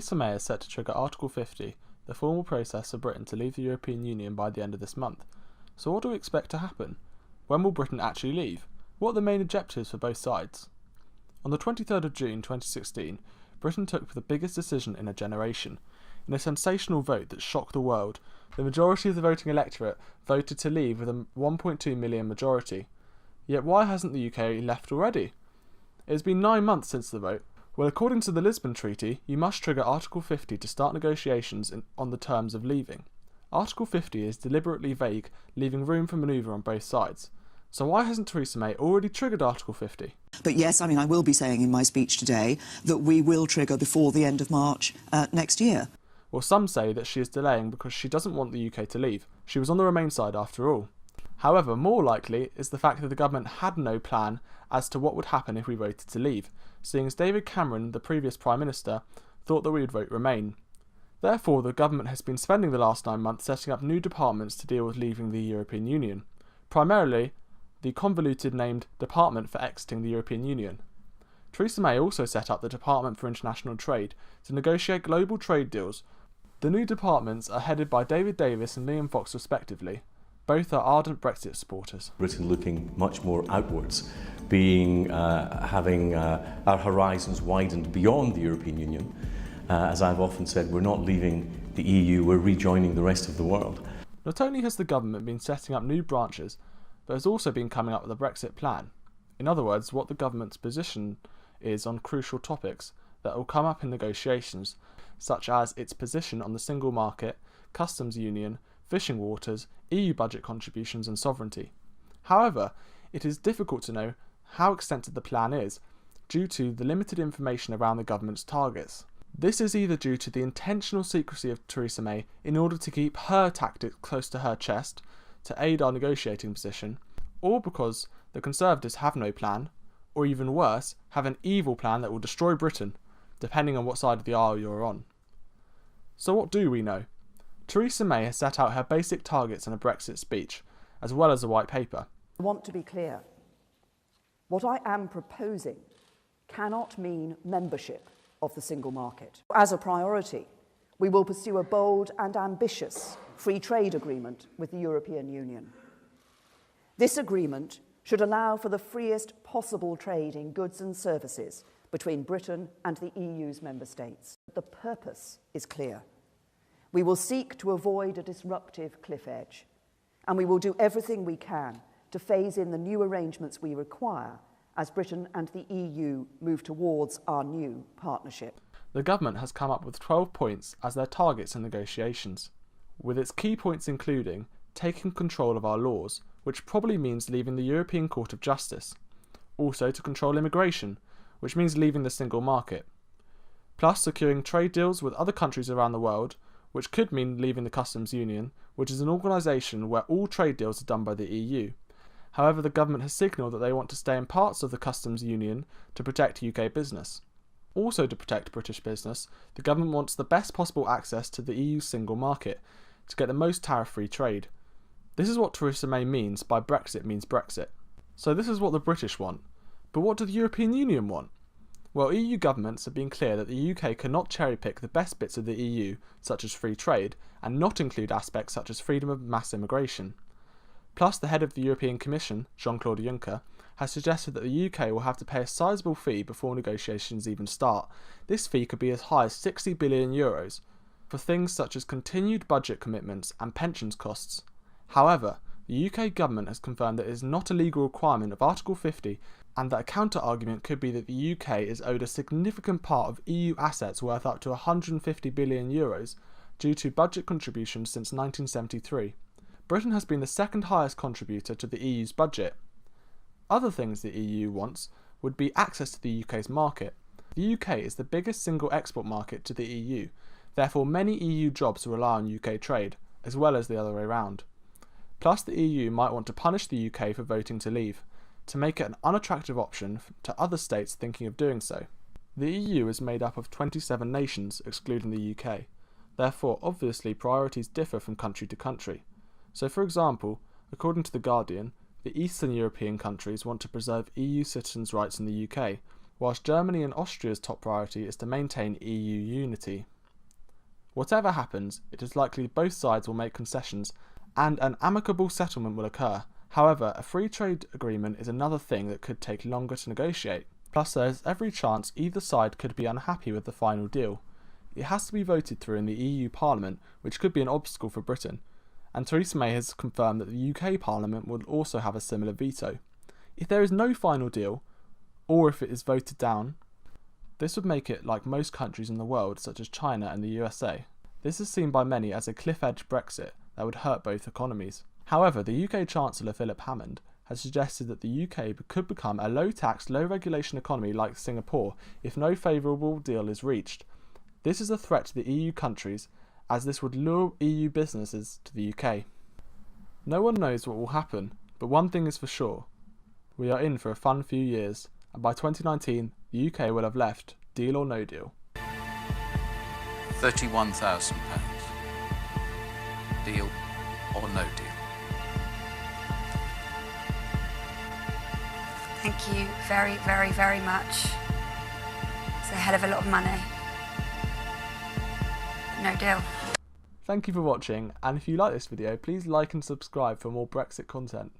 Theresa May is set to trigger Article 50, the formal process for Britain to leave the European Union by the end of this month. So what do we expect to happen? When will Britain actually leave? What are the main objectives for both sides? On the 23rd of June 2016, Britain took the biggest decision in a generation. In a sensational vote that shocked the world, the majority of the voting electorate voted to leave with a 1.2 million majority. Yet why hasn't the UK left already? It has been 9 months since the vote. Well, according to the Lisbon Treaty, you must trigger Article 50 to start negotiations on the terms of leaving. Article 50 is deliberately vague, leaving room for manoeuvre on both sides. So why hasn't Theresa May already triggered Article 50? But yes, I will be saying in my speech today that we will trigger before the end of March next year. Well, some say that she is delaying because she doesn't want the UK to leave. She was on the Remain side after all. However, more likely is the fact that the government had no plan as to what would happen if we voted to leave, seeing as David Cameron, the previous Prime Minister, thought that we would vote Remain. Therefore, the government has been spending the last 9 months setting up new departments to deal with leaving the European Union. Primarily, the convoluted named Department for Exiting the European Union. Theresa May also set up the Department for International Trade to negotiate global trade deals. The new departments are headed by David Davis and Liam Fox respectively. Both are ardent Brexit supporters. Britain looking much more outwards, having our horizons widened beyond the European Union. As I've often said, we're not leaving the EU, we're rejoining the rest of the world. Not only has the government been setting up new branches, but has also been coming up with a Brexit plan. In other words, what the government's position is on crucial topics that will come up in negotiations, such as its position on the single market, customs union, fishing waters, EU budget contributions and sovereignty. However, it is difficult to know how extensive the plan is, due to the limited information around the government's targets. This is either due to the intentional secrecy of Theresa May in order to keep her tactics close to her chest, to aid our negotiating position, or because the Conservatives have no plan, or even worse, have an evil plan that will destroy Britain, depending on what side of the aisle you're on. So what do we know? Theresa May has set out her basic targets in a Brexit speech, as well as a white paper. I want to be clear. What I am proposing cannot mean membership of the single market. As a priority, we will pursue a bold and ambitious free trade agreement with the European Union. This agreement should allow for the freest possible trade in goods and services between Britain and the EU's member states. The purpose is clear. We will seek to avoid a disruptive cliff edge, and we will do everything we can to phase in the new arrangements we require as Britain and the EU move towards our new partnership. The government has come up with 12 points as their targets in negotiations, with its key points including taking control of our laws, which probably means leaving the European Court of Justice, also to control immigration, which means leaving the single market, plus securing trade deals with other countries around the world, which could mean leaving the customs union, which is an organisation where all trade deals are done by the EU. However, the government has signalled that they want to stay in parts of the customs union to protect UK business. Also to protect British business, the government wants the best possible access to the EU's single market to get the most tariff-free trade. This is what Theresa May means by Brexit means Brexit. So this is what the British want. But what do the European Union want? Well, EU governments have been clear that the UK cannot cherry-pick the best bits of the EU, such as free trade, and not include aspects such as freedom of mass immigration. Plus, the head of the European Commission, Jean-Claude Juncker, has suggested that the UK will have to pay a sizable fee before negotiations even start. This fee could be as high as €60 billion for things such as continued budget commitments and pensions costs. However, the UK government has confirmed that it is not a legal requirement of Article 50 and that a counter-argument could be that the UK is owed a significant part of EU assets worth up to €150 billion due to budget contributions since 1973. Britain has been the second highest contributor to the EU's budget. Other things the EU wants would be access to the UK's market. The UK is the biggest single export market to the EU, therefore many EU jobs rely on UK trade, as well as the other way round. Plus, the EU might want to punish the UK for voting to leave, to make it an unattractive option to other states thinking of doing so. The EU is made up of 27 nations, excluding the UK. Therefore, obviously, priorities differ from country to country. So, for example, according to The Guardian, the Eastern European countries want to preserve EU citizens' rights in the UK, whilst Germany and Austria's top priority is to maintain EU unity. Whatever happens, it is likely both sides will make concessions and an amicable settlement will occur. However, a free trade agreement is another thing that could take longer to negotiate. Plus, there is every chance either side could be unhappy with the final deal. It has to be voted through in the EU Parliament, which could be an obstacle for Britain. And Theresa May has confirmed that the UK Parliament will also have a similar veto. If there is no final deal, or if it is voted down, this would make it like most countries in the world, such as China and the USA. This is seen by many as a cliff-edge Brexit that would hurt both economies. However, the UK Chancellor Philip Hammond has suggested that the UK could become a low-tax, low-regulation economy like Singapore if no favourable deal is reached. This is a threat to the EU countries, as this would lure EU businesses to the UK. No one knows what will happen, but one thing is for sure. We are in for a fun few years, and by 2019, the UK will have left, deal or no deal. £31,000. Deal or no deal? Thank you very, very, very much. It's a hell of a lot of money. No deal. Thank you for watching, and if you like this video, please like and subscribe for more Brexit content.